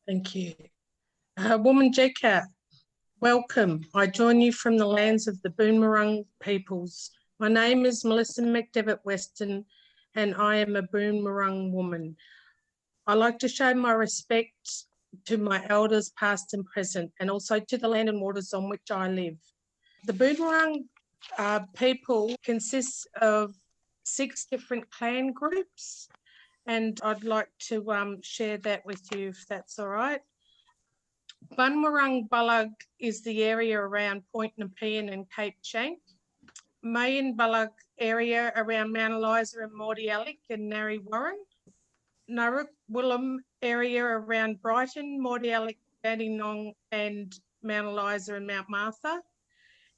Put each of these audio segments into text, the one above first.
Thank you. Woman Jeka, welcome. I join you from the lands of the Boonwurrung peoples. My name is Melissa McDevitt-Weston and I am a Boonwurrung woman. I like to show my respect to my elders past and present, and also to the land and waters on which I live. The Boonwurrung people consists of 6 different clan groups, and I'd like to share that with you if that's all right. Bunwurrung Bullug is the area around Point Nepean and Cape Schanck. Mayan Bullug area around Mount Eliza and Mordialloc and Narre Warren. Naruk Willem area around Brighton, Mordialloc, Dandenong and Mount Eliza and Mount Martha.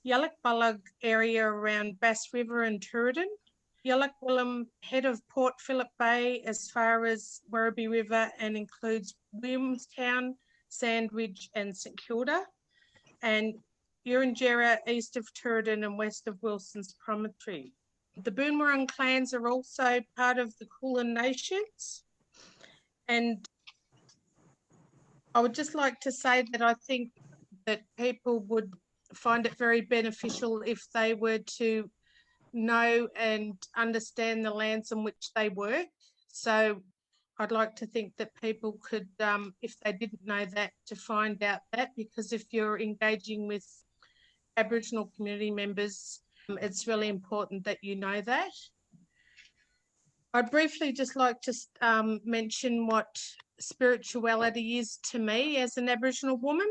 Yallock Bullug area around Bass River and Tooradin. Yallock Willem head of Port Phillip Bay as far as Werribee River and includes Williamstown, Sandwich and St Kilda, and Uringerra east of Tooradin and west of Wilson's Promontory. The Boonwurrung clans are also part of the Kulin Nations, and I would just like to say that I think that people would find it very beneficial if they were to know and understand the lands on which they work. So I'd like to think that people could, if they didn't know that, to find out that, because if you're engaging with Aboriginal community members, it's really important that you know that. I'd briefly just like to mention what spirituality is to me as an Aboriginal woman.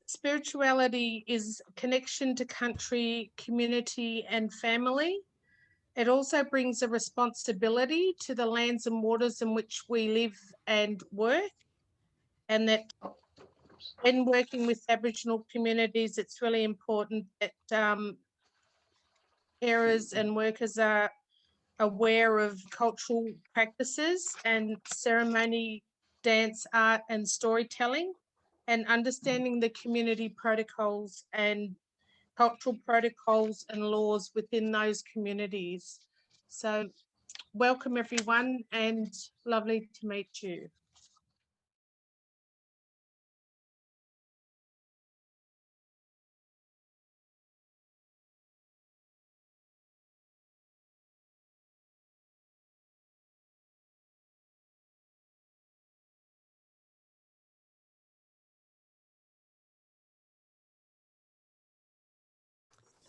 Spirituality is connection to country, community and family. It also brings a responsibility to the lands and waters in which we live and work, and that when working with Aboriginal communities, it's really important that carers and workers are aware of cultural practices and ceremony, dance, art and storytelling, and understanding the community protocols and cultural protocols and laws within those communities. So welcome everyone and lovely to meet you.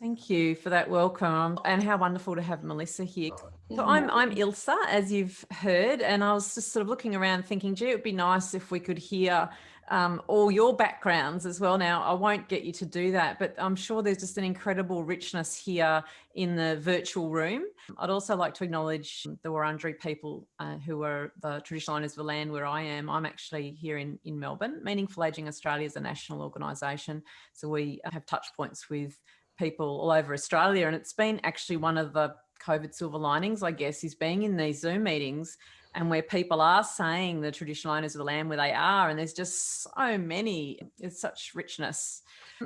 Thank you for that welcome, and how wonderful to have Melissa here. So I'm Ilsa, as you've heard, and I was just sort of looking around thinking, gee, it would be nice if we could hear all your backgrounds as well. Now, I won't get you to do that, but I'm sure there's just an incredible richness here in the virtual room. I'd also like to acknowledge the Wurundjeri people who are the traditional owners of the land where I am. I'm actually here in Melbourne. Meaningful Ageing Australia is a national organisation, so we have touch points with people all over Australia, and it's been actually one of the COVID silver linings, I guess, is being in these Zoom meetings and where people are saying the traditional owners of the land where they are, and there's just so many, it's such richness.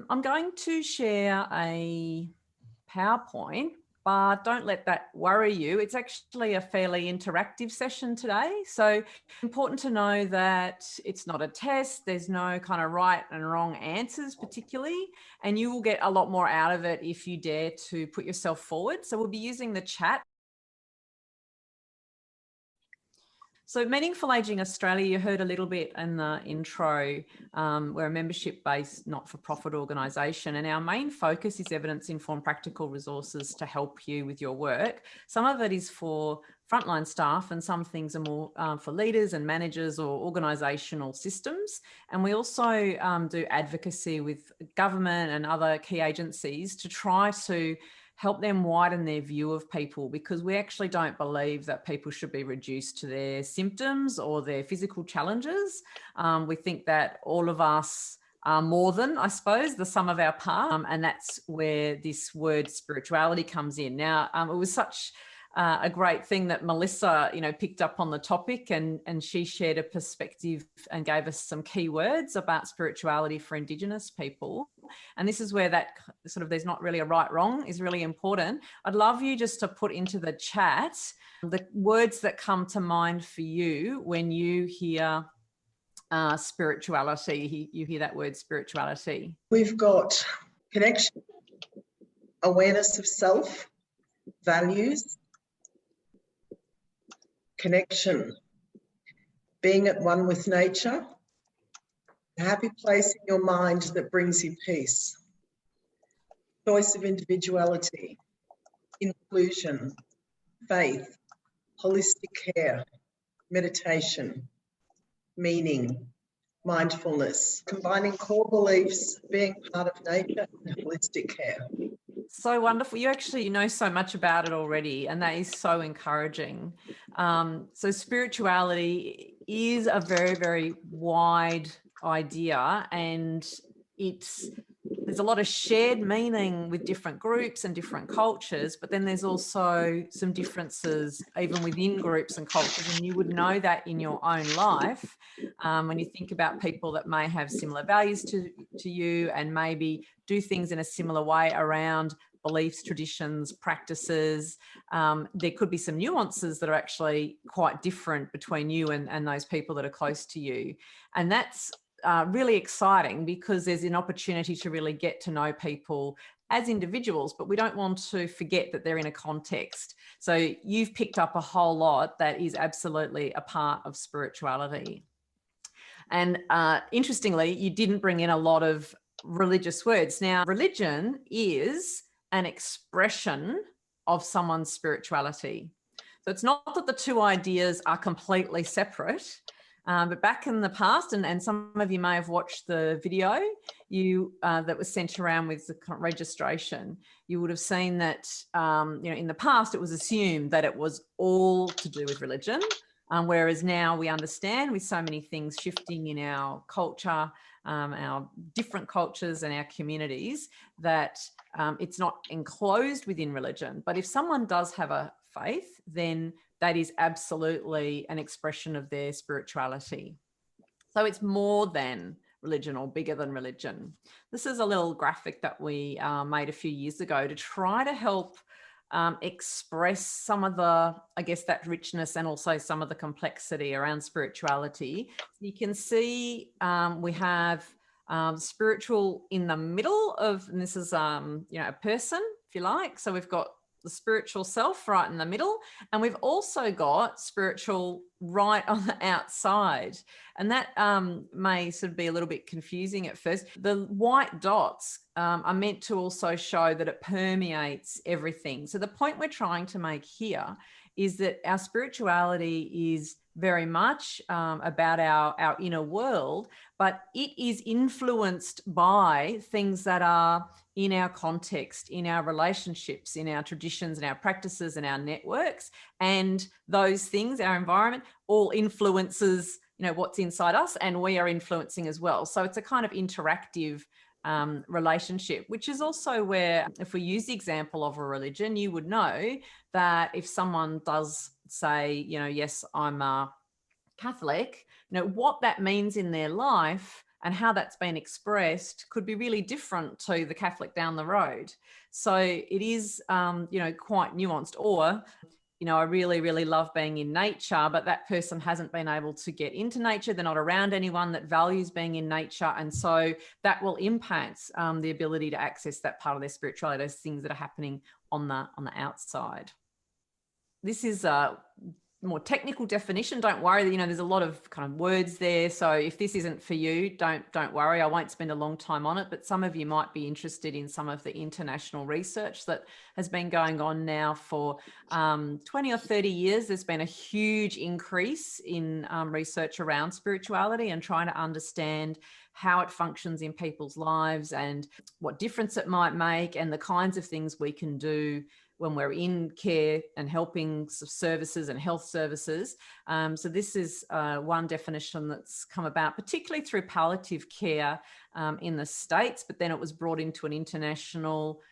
I'm going to share a PowerPoint, but don't let that worry you. It's actually a fairly interactive session today. So important to know that it's not a test. There's no kind of right and wrong answers particularly, and you will get a lot more out of it if you dare to put yourself forward. So we'll be using the chat. So Meaningful Ageing Australia, you heard a little bit in the intro. We're a membership-based not-for-profit organisation, and our main focus is evidence-informed practical resources to help you with your work. Some of it is for frontline staff, and some things are more for leaders and managers or organisational systems. And we also do advocacy with government and other key agencies to try to help them widen their view of people, because we actually don't believe that people should be reduced to their symptoms or their physical challenges. We think that all of us are more than, I suppose, the sum of our parts, and that's where this word spirituality comes in. Now, it was such a great thing that Melissa, picked up on the topic, and she shared a perspective and gave us some key words about spirituality for Indigenous people. And this is where that sort of, there's not really a right wrong, is really important. I'd love you just to put into the chat the words that come to mind for you when you hear spirituality? You hear that word spirituality. We've got connection, awareness of self, values, connection, being at one with nature, a happy place in your mind that brings you peace, choice of individuality, inclusion, faith, holistic care, meditation, meaning, mindfulness, combining core beliefs, being part of nature and holistic care. So wonderful. You know so much about it already, and that is so encouraging. So spirituality is a very, very wide idea, and there's a lot of shared meaning with different groups and different cultures, but then there's also some differences even within groups and cultures, and you would know that in your own life when you think about people that may have similar values to you and maybe do things in a similar way around beliefs, traditions, practices. There could be some nuances that are actually quite different between you and those people that are close to you. And that's really exciting because there's an opportunity to really get to know people as individuals, but we don't want to forget that they're in a context. So you've picked up a whole lot that is absolutely a part of spirituality. And interestingly, you didn't bring in a lot of religious words. Now, religion is an expression of someone's spirituality. So it's not that the two ideas are completely separate, but back in the past, and some of you may have watched the video that was sent around with the registration, you would have seen that in the past it was assumed that it was all to do with religion, whereas now we understand with so many things shifting in our culture, our different cultures and our communities, that it's not enclosed within religion. But if someone does have a faith, then that is absolutely an expression of their spirituality. So it's more than religion or bigger than religion. This is a little graphic that we made a few years ago to try to help express some of the, I guess, that richness and also some of the complexity around spirituality. You can see we have spiritual in the middle of, and this is a person, if you like. So we've got the spiritual self right in the middle, and we've also got spiritual right on the outside, and that may sort of be a little bit confusing at first. The white dots are meant to also show that it permeates everything. So the point we're trying to make here is that our spirituality is very much about our inner world, but it is influenced by things that are in our context, in our relationships, in our traditions and our practices and our networks. And those things, our environment, all influences, what's inside us, and we are influencing as well. So it's a kind of interactive relationship, which is also where, if we use the example of a religion, you would know that if someone does say, yes, I'm a Catholic, what that means in their life and how that's been expressed could be really different to the Catholic down the road. So it is, quite nuanced. Or, I really, really love being in nature, but that person hasn't been able to get into nature. They're not around anyone that values being in nature. And so that will impact the ability to access that part of their spirituality, those things that are happening on the outside. This is a more technical definition. Don't worry, there's a lot of kind of words there. So if this isn't for you, don't worry. I won't spend a long time on it, but some of you might be interested in some of the international research that has been going on now for 20 or 30 years. There's been a huge increase in research around spirituality and trying to understand how it functions in people's lives and what difference it might make, and the kinds of things we can do when we're in care and helping services and health services. So this is one definition that's come about, particularly through palliative care in the States, but then it was brought into an international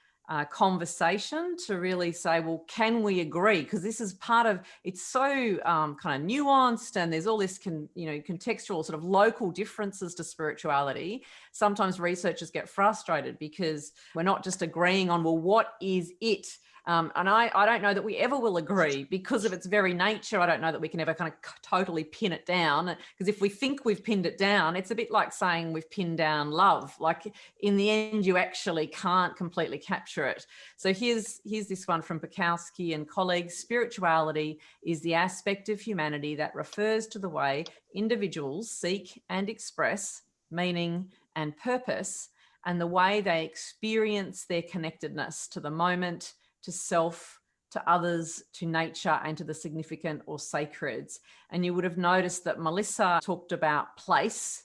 conversation to really say, well, can we agree? Because this is part of, it's so kind of nuanced, and there's all this contextual sort of local differences to spirituality. Sometimes researchers get frustrated because we're not just agreeing on, well, what is it? And I don't know that we ever will agree because of its very nature. I don't know that we can ever kind of totally pin it down, because if we think we've pinned it down, it's a bit like saying we've pinned down love. Like in the end, you actually can't completely capture it. So here's this one from Bukowski and colleagues. Spirituality is the aspect of humanity that refers to the way individuals seek and express meaning and purpose, and the way they experience their connectedness to the moment, to self, to others, to nature, and to the significant or sacreds. And you would have noticed that Melissa talked about place,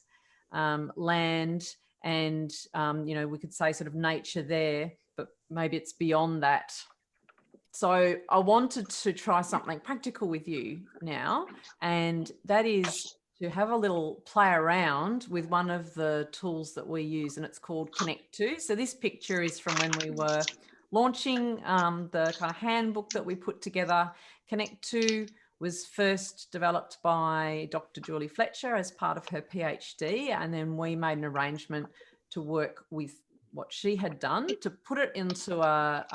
land, and, we could say sort of nature there, but maybe it's beyond that. So I wanted to try something practical with you now, and that is to have a little play around with one of the tools that we use, and it's called Connect To. So this picture is from when we were launching the kind of handbook that we put together. Connect To was first developed by Dr. Julie Fletcher as part of her PhD, and then we made an arrangement to work with what she had done to put it into a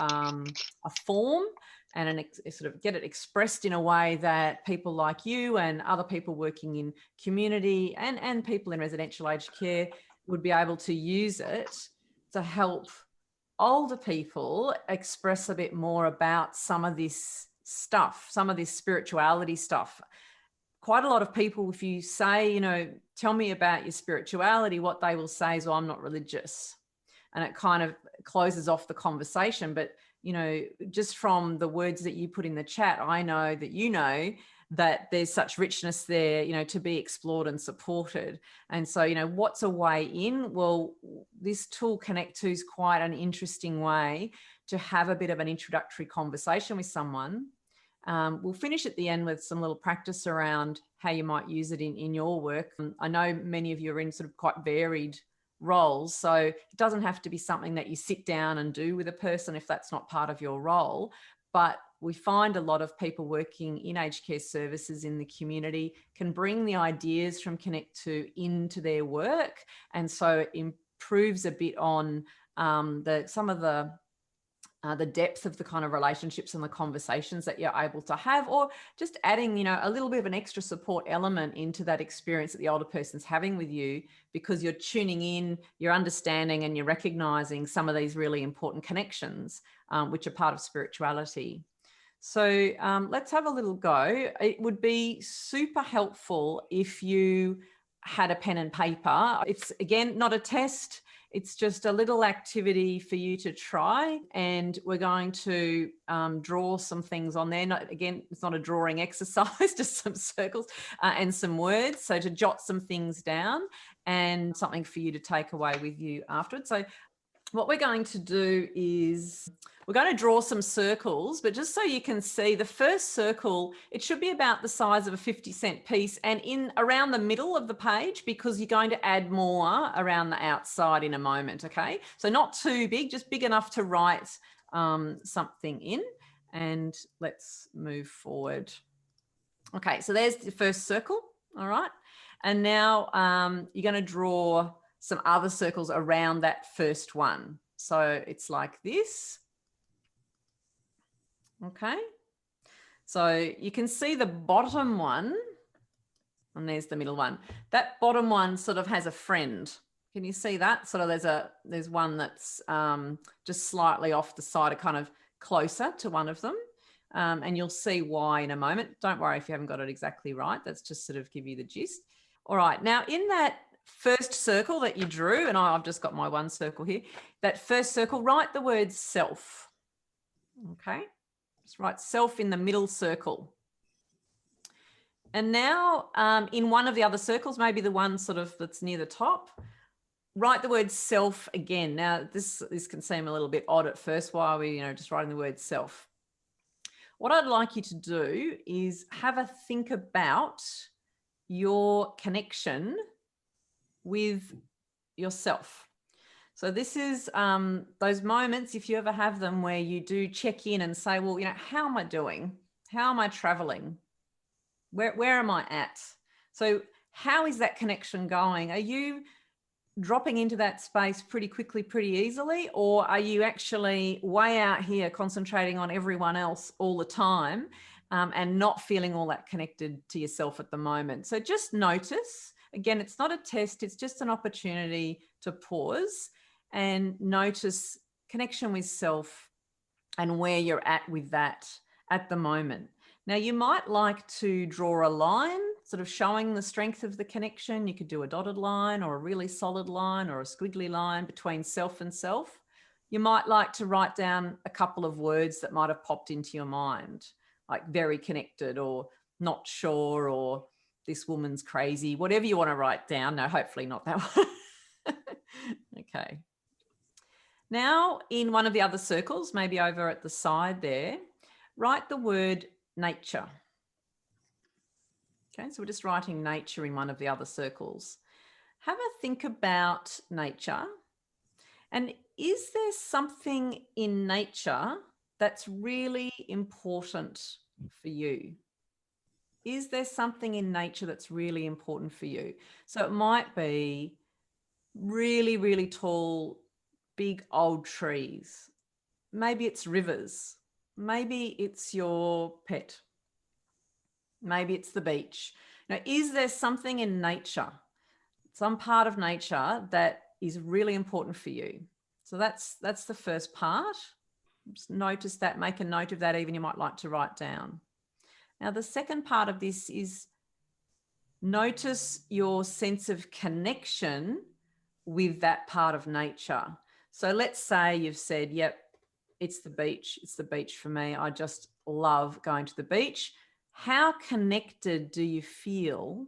form and sort of get it expressed in a way that people like you and other people working in community and people in residential aged care would be able to use it to help older people express a bit more about some of this stuff, some of this spirituality stuff. Quite a lot of people, if you say, tell me about your spirituality, what they will say is, well, I'm not religious. And it kind of closes off the conversation. But just from the words that you put in the chat, I know that that there's such richness there, to be explored and supported. And so, what's a way in? Well, this tool Connect To is quite an interesting way to have a bit of an introductory conversation with someone. We'll finish at the end with some little practice around how you might use it in your work. I know many of you are in sort of quite varied roles, so it doesn't have to be something that you sit down and do with a person if that's not part of your role. But we find a lot of people working in aged care services in the community can bring the ideas from Connect To into their work, and so it improves a bit on some of the depth of the kind of relationships and the conversations that you're able to have, or just adding, a little bit of an extra support element into that experience that the older person's having with you, because you're tuning in, you're understanding, and you're recognizing some of these really important connections, which are part of spirituality. So let's have a little go. It would be super helpful if you had a pen and paper. It's, again, not a test. It's just a little activity for you to try, and we're going to draw some things on there. Again, it's not a drawing exercise, just some circles and some words. So to jot some things down and something for you to take away with you afterwards. So what we're going to do is we're going to draw some circles, but just so you can see, the first circle, it should be about the size of a 50-cent piece and in around the middle of the page, because you're going to add more around the outside in a moment, okay? So not too big, just big enough to write something in. And let's move forward. Okay, so there's the first circle, all right? And now you're going to draw some other circles around that first one. So it's like this. Okay. So you can see the bottom one, and there's the middle one. That bottom one sort of has a friend. Can you see that? Sort of there's one that's just slightly off the side, or kind of closer to one of them. And you'll see why in a moment. Don't worry if you haven't got it exactly right. That's just sort of give you the gist. All right. Now in that first circle that you drew, and I've just got my one circle here, that first circle, write the word self. Okay. Just write self in the middle circle. And now in one of the other circles, maybe the one sort of that's near the top, write the word self again. Now this can seem a little bit odd at first. Why are we, just writing the word self? What I'd like you to do is have a think about your connection with yourself. So this is those moments, if you ever have them, where you do check in and say, well, how am I doing? How am I traveling? Where am I at? So how is that connection going? Are you dropping into that space pretty quickly, pretty easily? Or are you actually way out here concentrating on everyone else all the time and not feeling all that connected to yourself at the moment? So just notice. Again, it's not a test, it's just an opportunity to pause and notice connection with self and where you're at with that at the moment. Now, you might like to draw a line, sort of showing the strength of the connection. You could do a dotted line or a really solid line or a squiggly line between self and self. You might like to write down a couple of words that might have popped into your mind, like very connected or not sure or this woman's crazy, whatever you want to write down. No, hopefully not that one. Okay. Now, in one of the other circles, maybe over at the side there, write the word nature. Okay, so we're just writing nature in one of the other circles. Have a think about nature. And is there something in nature that's really important for you? Is there something in nature that's really important for you? So it might be really, really tall, big old trees. Maybe it's rivers. Maybe it's your pet. Maybe it's the beach. Now, is there something in nature, some part of nature that is really important for you? So that's the first part. Just notice that, make a note of that, even you might like to write down. Now, the second part of this is notice your sense of connection with that part of nature. So let's say you've said, yep, it's the beach. It's the beach for me. I just love going to the beach. How connected do you feel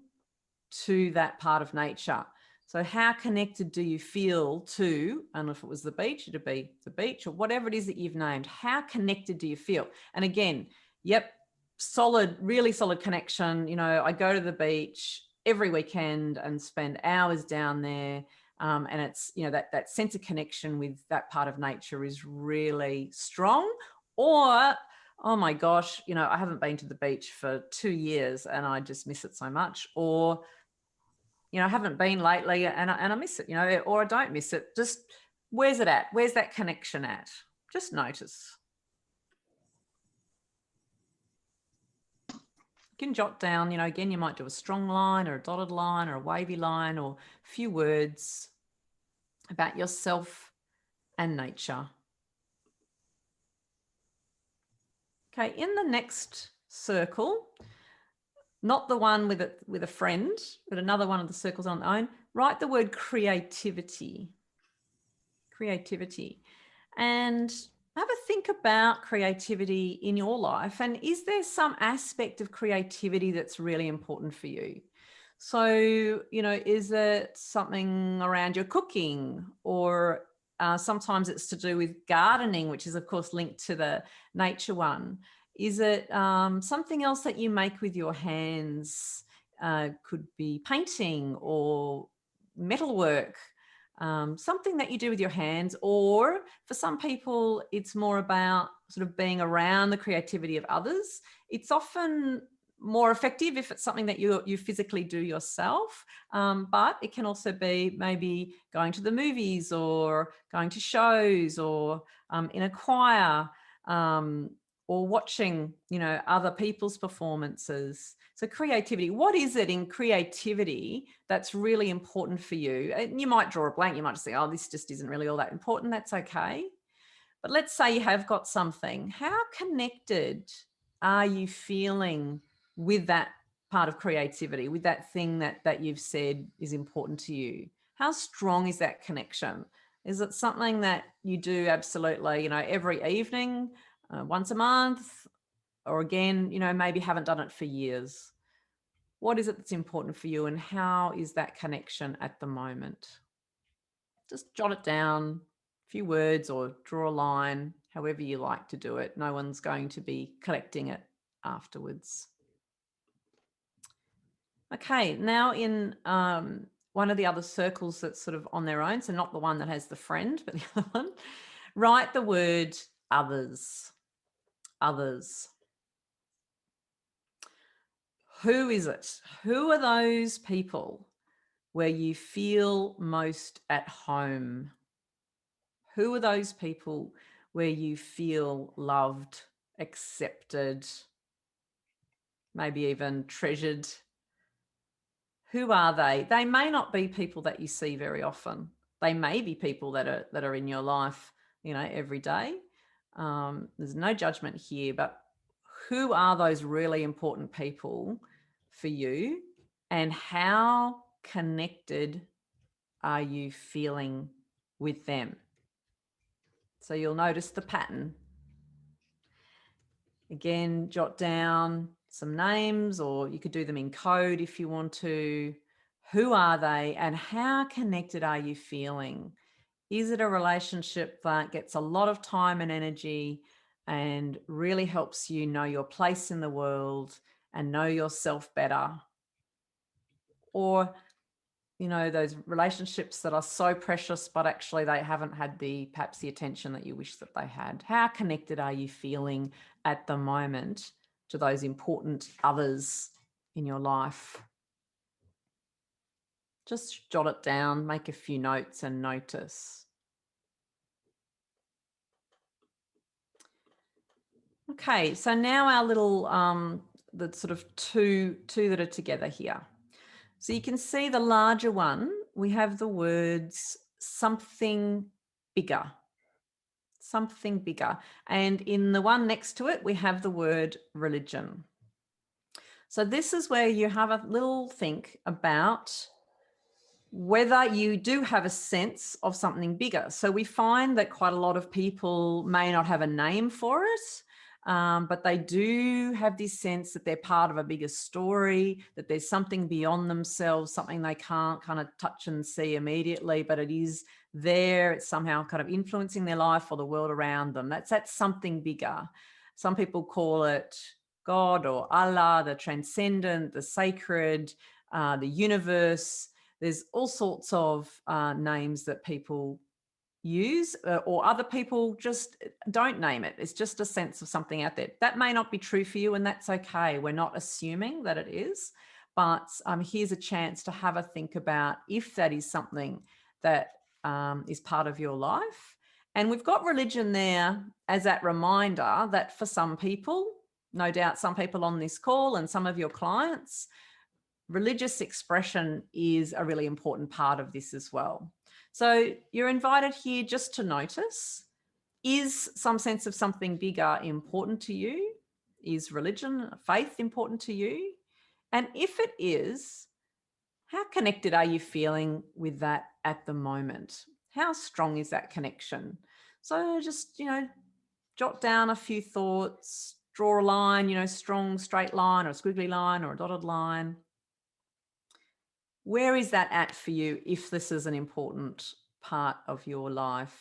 to that part of nature? So how connected do you feel to, and if it was the beach, it'd be the beach or whatever it is that you've named. How connected do you feel? And again, yep, solid, really solid connection. You know, I go to the beach every weekend and spend hours down there. And it's, you know, that sense of connection with that part of nature is really strong. Or, oh my gosh, you know, I haven't been to the beach for 2 years and I just miss it so much. Or, you know, I haven't been lately and I miss it, you know, or I don't miss it. Just where's it at? Where's that connection at? Just notice. You can jot down, you know, again, you might do a strong line or a dotted line or a wavy line or a few words about yourself and nature. Okay, in the next circle, not the one with a friend, but another one of the circles on its own, write the word creativity. Creativity. And have a think about creativity in your life. And is there some aspect of creativity that's really important for you? So, you know, is it something around your cooking, or sometimes it's to do with gardening, which is of course linked to the nature one. Is it something else that you make with your hands? Could be painting or metalwork. Something that you do with your hands, or for some people, it's more about sort of being around the creativity of others. It's often more effective if it's something that you physically do yourself, but it can also be maybe going to the movies or going to shows or in a choir, or watching, you know, other people's performances. So creativity, what is it in creativity that's really important for you? And you might draw a blank. You might just say, oh, this just isn't really all that important. That's okay. But let's say you have got something. How connected are you feeling with that part of creativity, with that thing that you've said is important to you? How strong is that connection? Is it something that you do absolutely, you know, every evening, once a month, or again, you know, maybe haven't done it for years? What is it that's important for you, and how is that connection at the moment? Just jot it down, a few words, or draw a line, however you like to do it. No one's going to be collecting it afterwards. Okay, now in one of the other circles that's sort of on their own, so not the one that has the friend, but the other one, write the word others. Others. Who is it? Who are those people? where you feel most at home? Who are those people where you feel loved, accepted, maybe even treasured? Who are they? They may not be people that you see very often. They may be people that are in your life, every day. There's no judgment here, but who are those really important people for you, and how connected are you feeling with them? So you'll notice the pattern. Again, jot down some names, or you could do them in code if you want to. Who are they, and how connected are you feeling? Is it a relationship that gets a lot of time and energy and really helps you know your place in the world and know yourself better? Or, those relationships that are so precious, but actually they haven't had perhaps the attention that you wish that they had. How connected are you feeling at the moment to those important others in your life? Just jot it down, make a few notes and notice. Okay, so now our little, the sort of two that are together here. So you can see the larger one, we have the words something bigger. Something bigger. And in the one next to it, we have the word religion. So this is where you have a little think about whether you do have a sense of something bigger. So we find that quite a lot of people may not have a name for it, but they do have this sense that they're part of a bigger story, that there's something beyond themselves, something they can't kind of touch and see immediately, but it is there. It's somehow kind of influencing their life or the world around them. That's something bigger. Some people call it God or Allah, the transcendent, the sacred, the universe. There's all sorts of names that people use, or other people just don't name it. It's just a sense of something out there. That may not be true for you, and that's okay. We're not assuming that it is, but here's a chance to have a think about if that is something that is part of your life. And we've got religion there as that reminder that for some people, no doubt some people on this call and some of your clients, religious expression is a really important part of this as well. So you're invited here just to notice, is some sense of something bigger important to you? Is religion, faith important to you? And if it is, how connected are you feeling with that at the moment? How strong is that connection? So just, jot down a few thoughts, draw a line, strong straight line or a squiggly line or a dotted line. Where is that at for you if this is an important part of your life?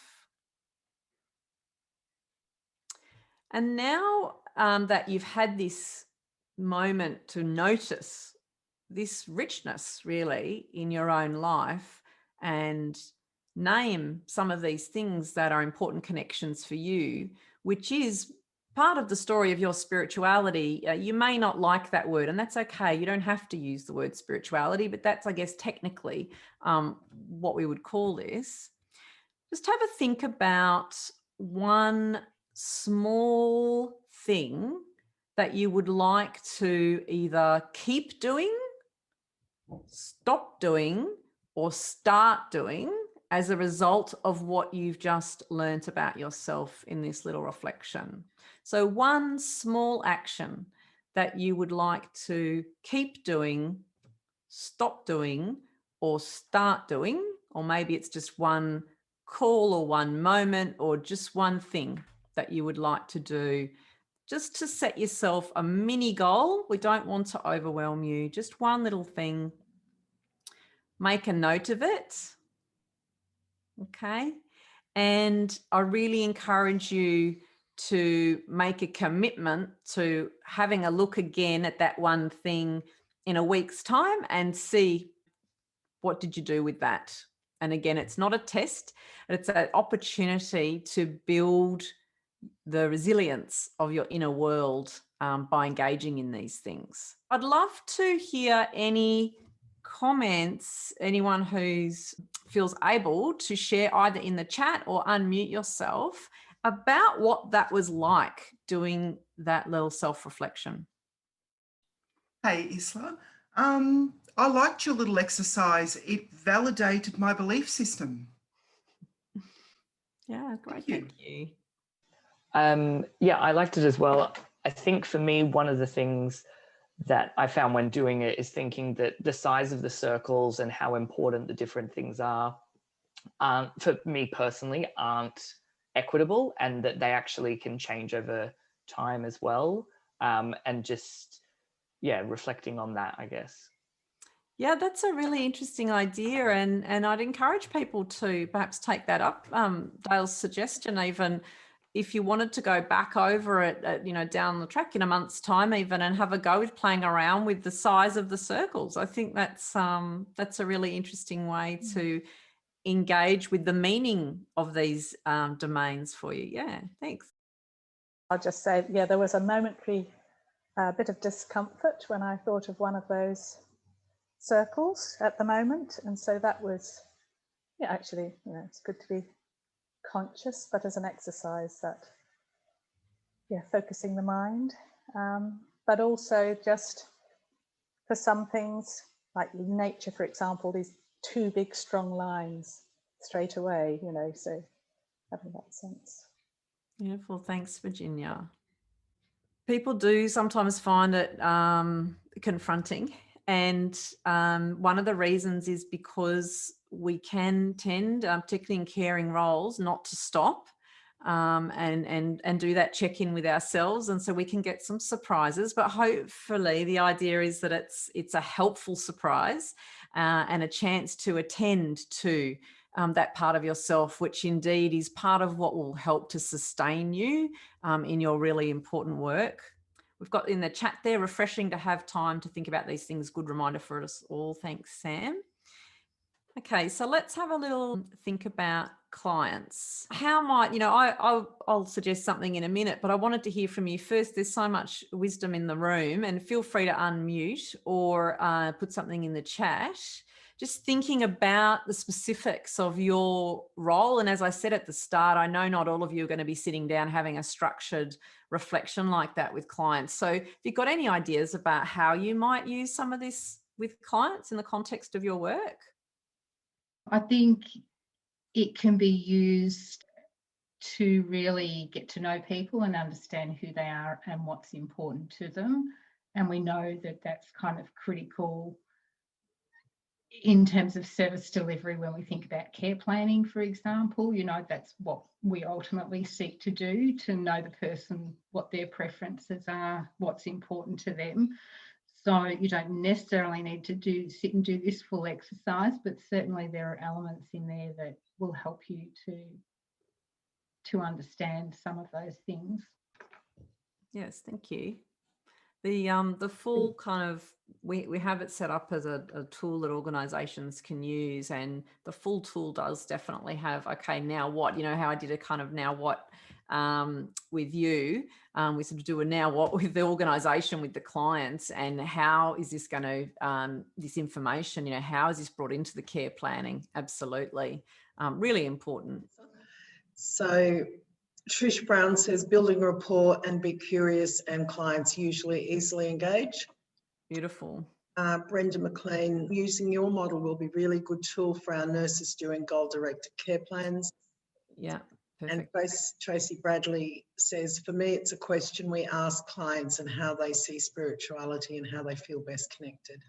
And now that you've had this moment to notice this richness really in your own life and name some of these things that are important connections for you, which is part of the story of your spirituality. You may not like that word, and that's okay. You don't have to use the word spirituality, but that's, I guess, technically what we would call this. Just have a think about one small thing that you would like to either keep doing, stop doing, or start doing as a result of what you've just learnt about yourself in this little reflection. So one small action that you would like to keep doing, stop doing, or start doing, or maybe it's just one call or one moment or just one thing that you would like to do, just to set yourself a mini goal. We don't want to overwhelm you, just one little thing. Make a note of it. Okay. And I really encourage you to make a commitment to having a look again at that one thing in a week's time and see what did you do with that. And again, it's not a test, it's an opportunity to build the resilience of your inner world by engaging in these things. I'd love to hear any comments, anyone who's feels able to share either in the chat or unmute yourself about what that was like doing that little self-reflection. Hey, Isla. I liked your little exercise. It validated my belief system. Yeah, great. Thank you. Yeah, I liked it as well. I think for me, one of the things that I found when doing it is thinking that the size of the circles and how important the different things are, for me personally, aren't equitable, and that they actually can change over time as well. And just, yeah, reflecting on that, I guess. Yeah, that's a really interesting idea, and I'd encourage people to perhaps take that up. Dale's suggestion, even if you wanted to go back over it, you know, down the track in a month's time, even, and have a go with playing around with the size of the circles. I think that's a really interesting way to engage with the meaning of these domains for you. Yeah, thanks. I'll just say, yeah, there was a momentary bit of discomfort when I thought of one of those circles at the moment, and so that was, yeah, actually, you know, it's good to be conscious, but as an exercise that, yeah, focusing the mind, but also just for some things like nature, for example, these two big strong lines straight away, you know, so having that sense. Beautiful. Thanks, Virginia. People do sometimes find it confronting, and one of the reasons is because we can tend, particularly in caring roles, not to stop and do that check-in with ourselves, and so we can get some surprises. But hopefully, the idea is that it's a helpful surprise and a chance to attend to that part of yourself, which indeed is part of what will help to sustain you in your really important work. We've got in the chat there, refreshing to have time to think about these things. Good reminder for us all. Thanks, Sam. Okay, so let's have a little think about clients. How might, you know, I'll suggest something in a minute, but I wanted to hear from you first. There's so much wisdom in the room, and feel free to unmute or put something in the chat. Just thinking about the specifics of your role. And as I said at the start, I know not all of you are going to be sitting down having a structured reflection like that with clients. So if you've got any ideas about how you might use some of this with clients in the context of your work? I think it can be used to really get to know people and understand who they are and what's important to them. And we know that that's kind of critical in terms of service delivery when we think about care planning, for example. You know, that's what we ultimately seek to do, to know the person, what their preferences are, what's important to them. So you don't necessarily need to sit and do this full exercise, but certainly there are elements in there that will help you to understand some of those things. Yes, thank you. The full kind of, we have it set up as a tool that organisations can use, and the full tool does definitely have, okay, now what, you know, how I did a kind of now what with you, we sort of do a now what with the organisation, with the clients, and how is this going to, this information, you know, how is this brought into the care planning? Absolutely. Really important. So Trish Brown says building rapport and be curious, and clients usually easily engage. Beautiful. Brenda McLean, using your model will be really good tool for our nurses doing goal-directed care plans. Yeah, perfect. And Tracy Bradley says, for me, it's a question we ask clients and how they see spirituality and how they feel best connected.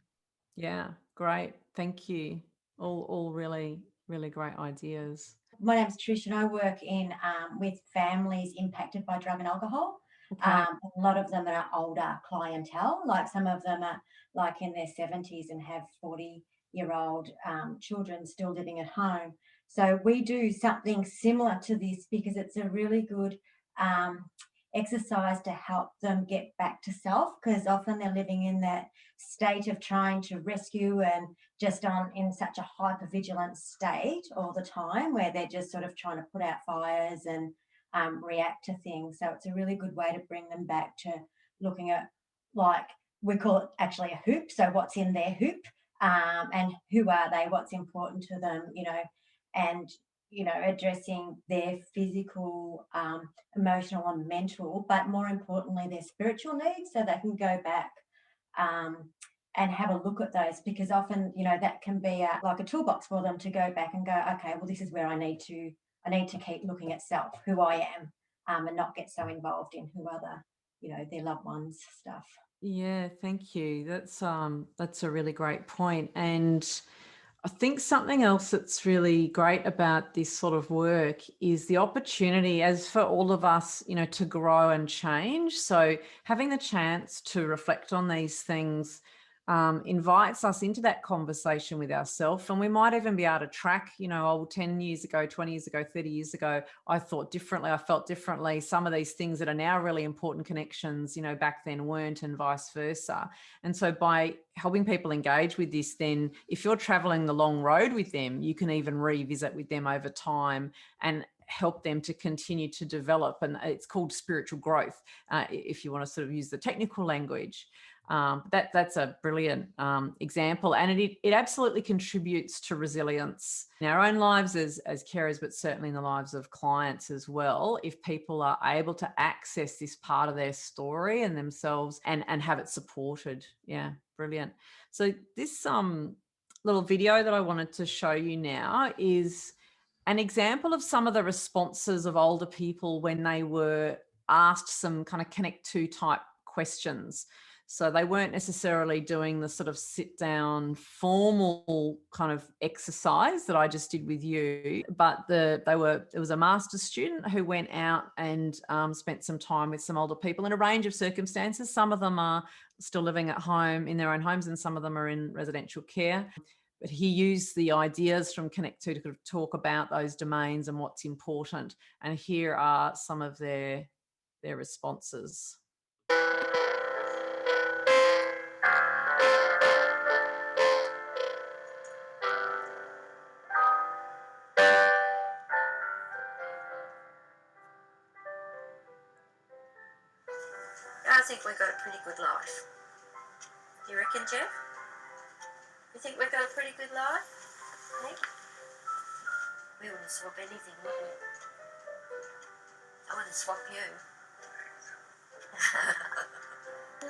Yeah, great. Thank you. All really, really great ideas. My name's Trish, and I work in with families impacted by drug and alcohol. Okay. A lot of them are older clientele, like some of them are like in their 70s and have 40-year-old children still living at home. So we do something similar to this because it's a really good exercise to help them get back to self, because often they're living in that state of trying to rescue and just in such a hypervigilant state all the time, where they're just sort of trying to put out fires and react to things. So it's a really good way to bring them back to looking at, like, we call it actually a hoop, so what's in their hoop, and who are they, what's important to them, and addressing their physical, emotional and mental, but more importantly their spiritual needs, so they can go back and have a look at those, because often that can be like a toolbox for them to go back and go, okay, well, this is where I need to keep looking at self, who I am, and not get so involved in who other their loved ones stuff. Yeah, thank you. That's a really great point. And I think something else that's really great about this sort of work is the opportunity, as for all of us, to grow and change. So having the chance to reflect on these things invites us into that conversation with ourselves, and we might even be able to track, 10 years ago, 20 years ago, 30 years ago, I thought differently, I felt differently. Some of these things that are now really important connections, back then weren't, and vice versa. And so by helping people engage with this, then if you're traveling the long road with them, you can even revisit with them over time and help them to continue to develop. And it's called spiritual growth, if you want to sort of use the technical language. That's a brilliant example, and it absolutely contributes to resilience in our own lives as carers, but certainly in the lives of clients as well, if people are able to access this part of their story and themselves and have it supported. Yeah, brilliant. So this little video that I wanted to show you now is an example of some of the responses of older people when they were asked some kind of connect to type questions. So they weren't necessarily doing the sort of sit down formal kind of exercise that I just did with you, but it was a master's student who went out and spent some time with some older people in a range of circumstances. Some of them are still living at home in their own homes, and some of them are in residential care. But he used the ideas from Connect2 to kind of talk about those domains and what's important. And here are some of their responses. I think we've got a pretty good life. Do you reckon, Jeff? You think we've got a pretty good life? Hey? We wouldn't swap anything, would we? I wouldn't swap you.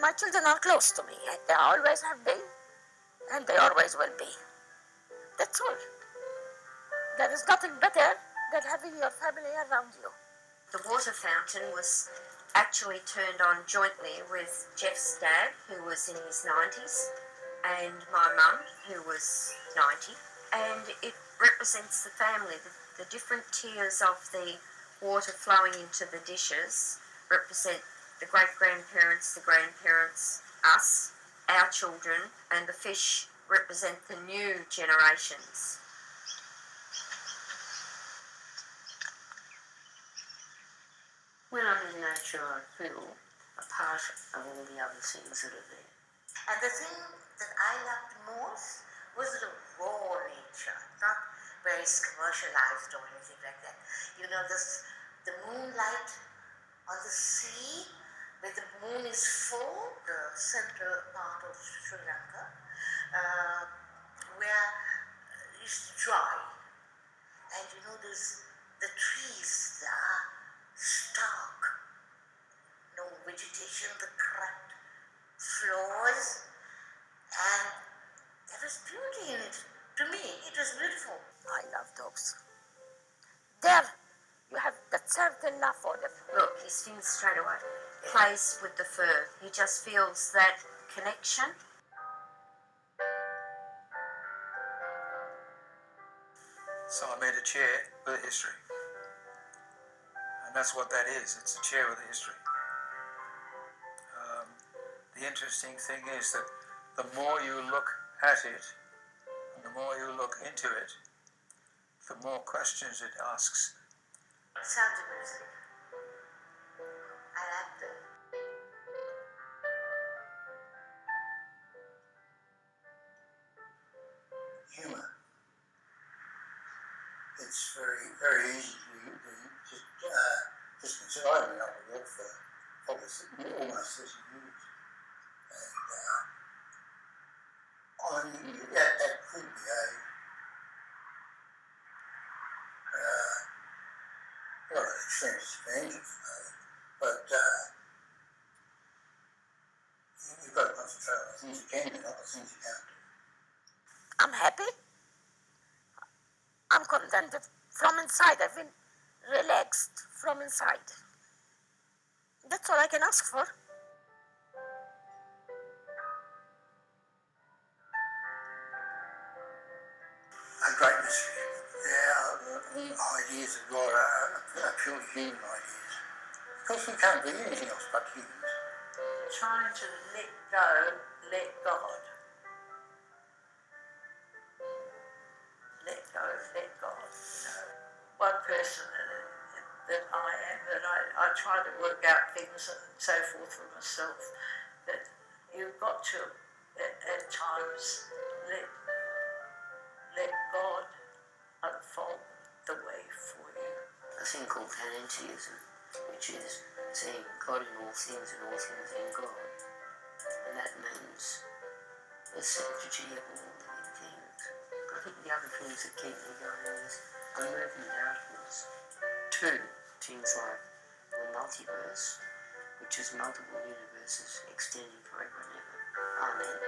My children are close to me. They always have been, and they always will be. That's all. There is nothing better than having your family around you. The water fountain was actually turned on jointly with Jeff's dad, who was in his 90s, and my mum, who was 90. And it represents the family. The different tiers of the water flowing into the dishes represent the great-grandparents, the grandparents, us, our children, and the fish represent the new generations. When I'm in nature, I feel a part of all the other things that are there. And the thing that I loved most was the raw nature, not very commercialized or anything like that. You know, the moonlight on the sea, where the moon is full, the central part of Sri Lanka, where it's dry. And you know, the trees are stark, no vegetation, the cracked floors, and there was beauty in it. To me, it was beautiful. I love dogs. There, you have that certain love for them. Look, he sings straight away. Plays with the fur. He just feels that connection. So I made a chair with a history. And that's what that is. It's a chair with a history. The interesting thing is that the more you look at it, and the more you look into it, the more questions it asks. Sounds of music. I like that. Humour. It's very, very easy to just consider. I've been able to work for probably almost 30 years. And that could be a extreme disadvantage, but you've got to concentrate on the things you can do, not the things you can't do. I'm happy. I'm contented from inside. I've been relaxed from inside. That's all I can ask for. A great mystery. The ideas of God are purely human ideas. Of course, we can't be anything else but humans. Trying to let go, let God. Let go, let God. You know, one person that I am, that I try to work out things and so forth for myself, that you've got to, at times, let God unfold the way for you. A thing called panentheism, which is seeing God in all things and all things in God. And that means the sanctity of all living things. I think the other things that keep me going is a movement outwards to things like the multiverse, which is multiple universes extending forever and ever. Amen.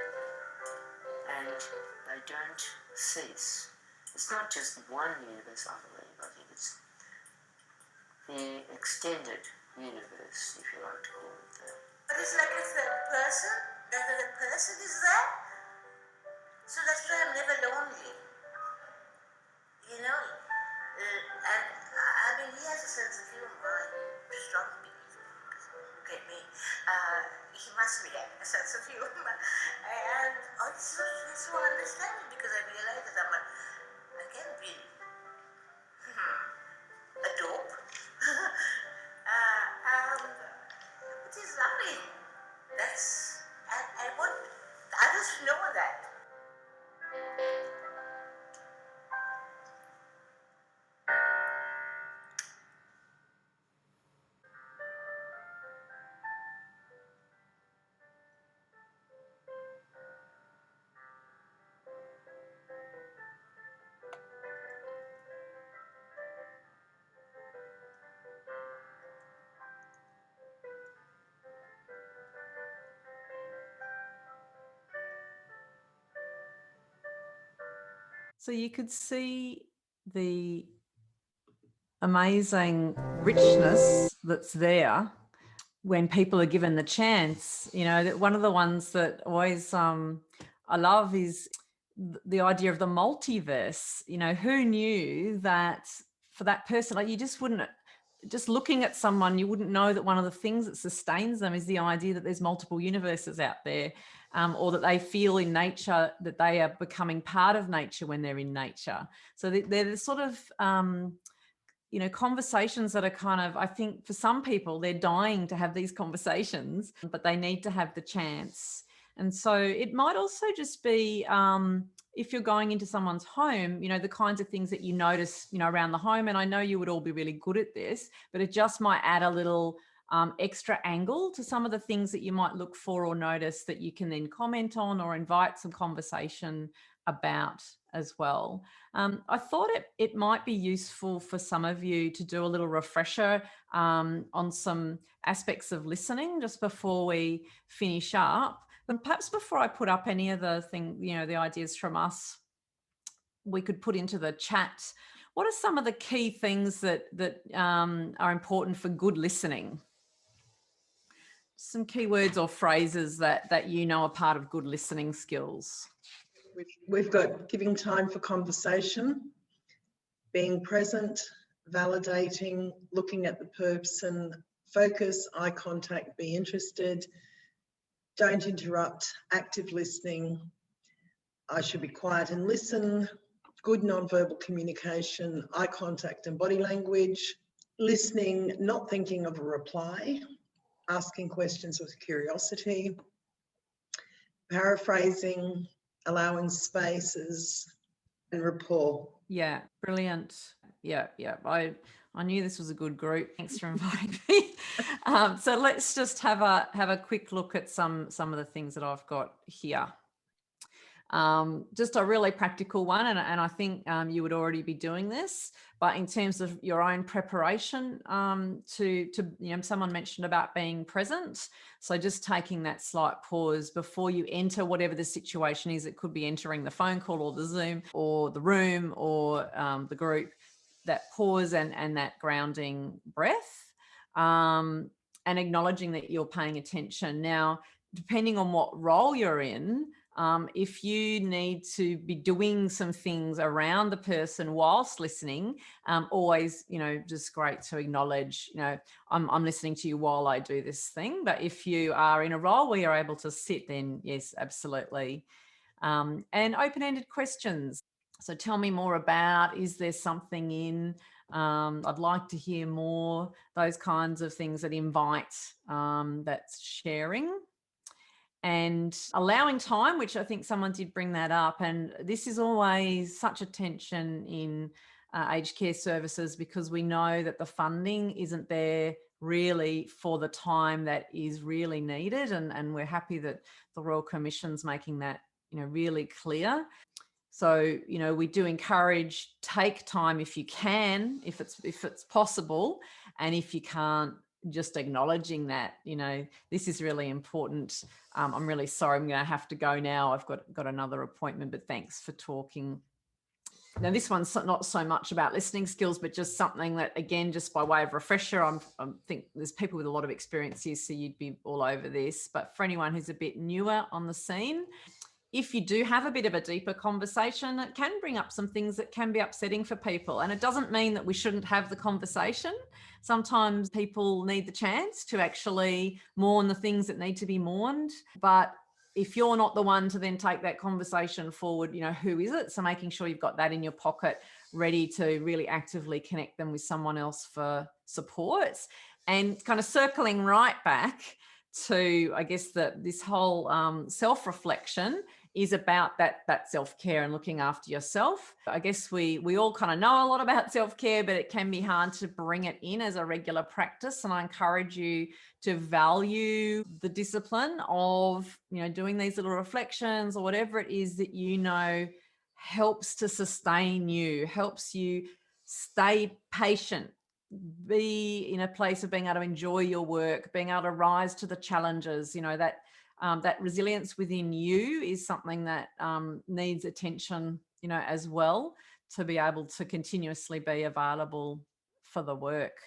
And they don't cease. It's not just one universe, I believe. I think it's the extended universe, if you like to call it that. But it's like a third person, that the person is there. So that's why I'm never lonely. You know? And I mean, he has a sense of humor. I strongly look at me. He must be a sense of humor. And it's so understanding because I realize that I can be a dope. It is lovely. I want others to know that. So you could see the amazing richness that's there when people are given the chance. You know, that one of the ones that always I love is the idea of the multiverse. You know, who knew that for that person, like you just wouldn't, just looking at someone, you wouldn't know that one of the things that sustains them is the idea that there's multiple universes out there. Or that they feel in nature that they are becoming part of nature when they're in nature. So they're the sort of, you know, conversations that are kind of, I think for some people, they're dying to have these conversations, but they need to have the chance. And so it might also just be, if you're going into someone's home, you know, the kinds of things that you notice, you know, around the home. And I know you would all be really good at this, but it just might add a little extra angle to some of the things that you might look for or notice that you can then comment on or invite some conversation about as well. I thought it might be useful for some of you to do a little refresher on some aspects of listening just before we finish up. And perhaps before I put up any of the the ideas from us, we could put into the chat. What are some of the key things that are important for good listening? Some keywords or phrases that you know are part of good listening skills. We've got giving time for conversation, being present, validating, looking at the person, focus, eye contact, be interested, don't interrupt, active listening, I should be quiet and listen, good nonverbal communication, eye contact and body language, listening, not thinking of a reply, asking questions with curiosity, paraphrasing, allowing spaces, and rapport. Yeah, brilliant. Yeah. I knew this was a good group. Thanks for inviting me. So let's just have a quick look at some of the things that I've got here. Just a really practical one, and I think you would already be doing this, but in terms of your own preparation, to someone mentioned about being present. So just taking that slight pause before you enter whatever the situation is. It could be entering the phone call or the Zoom or the room or the group. That pause and that grounding breath, and acknowledging that you're paying attention. Now, depending on what role you're in, if you need to be doing some things around the person whilst listening, always, just great to acknowledge, I'm listening to you while I do this thing. But if you are in a role where you're able to sit, then yes, absolutely. And open-ended questions. So tell me more about, is there something in, I'd like to hear more, those kinds of things that invite that's sharing. And allowing time, which I think someone did bring that up. And this is always such a tension in aged care services, because we know that the funding isn't there really for the time that is really needed. And we're happy that the Royal Commission's making that, really clear. So, we do encourage, take time if you can, if it's possible. And if you can't, just acknowledging that, this is really important. I'm really sorry, I'm going to have to go now. I've got another appointment, but thanks for talking. Now, this one's not so much about listening skills, but just something that, again, just by way of refresher, I think there's people with a lot of experience here, so you'd be all over this. But for anyone who's a bit newer on the scene, if you do have a bit of a deeper conversation, it can bring up some things that can be upsetting for people. And it doesn't mean that we shouldn't have the conversation. Sometimes people need the chance to actually mourn the things that need to be mourned. But if you're not the one to then take that conversation forward, who is it? So making sure you've got that in your pocket, ready to really actively connect them with someone else for support. And kind of circling right back to, I guess, this whole self-reflection is about that self-care and looking after yourself. I guess we all kind of know a lot about self-care, but it can be hard to bring it in as a regular practice. And I encourage you to value the discipline of, doing these little reflections or whatever it is that helps to sustain you, helps you stay patient, be in a place of being able to enjoy your work, being able to rise to the challenges. That resilience within you is something that needs attention, as well, to be able to continuously be available for the work.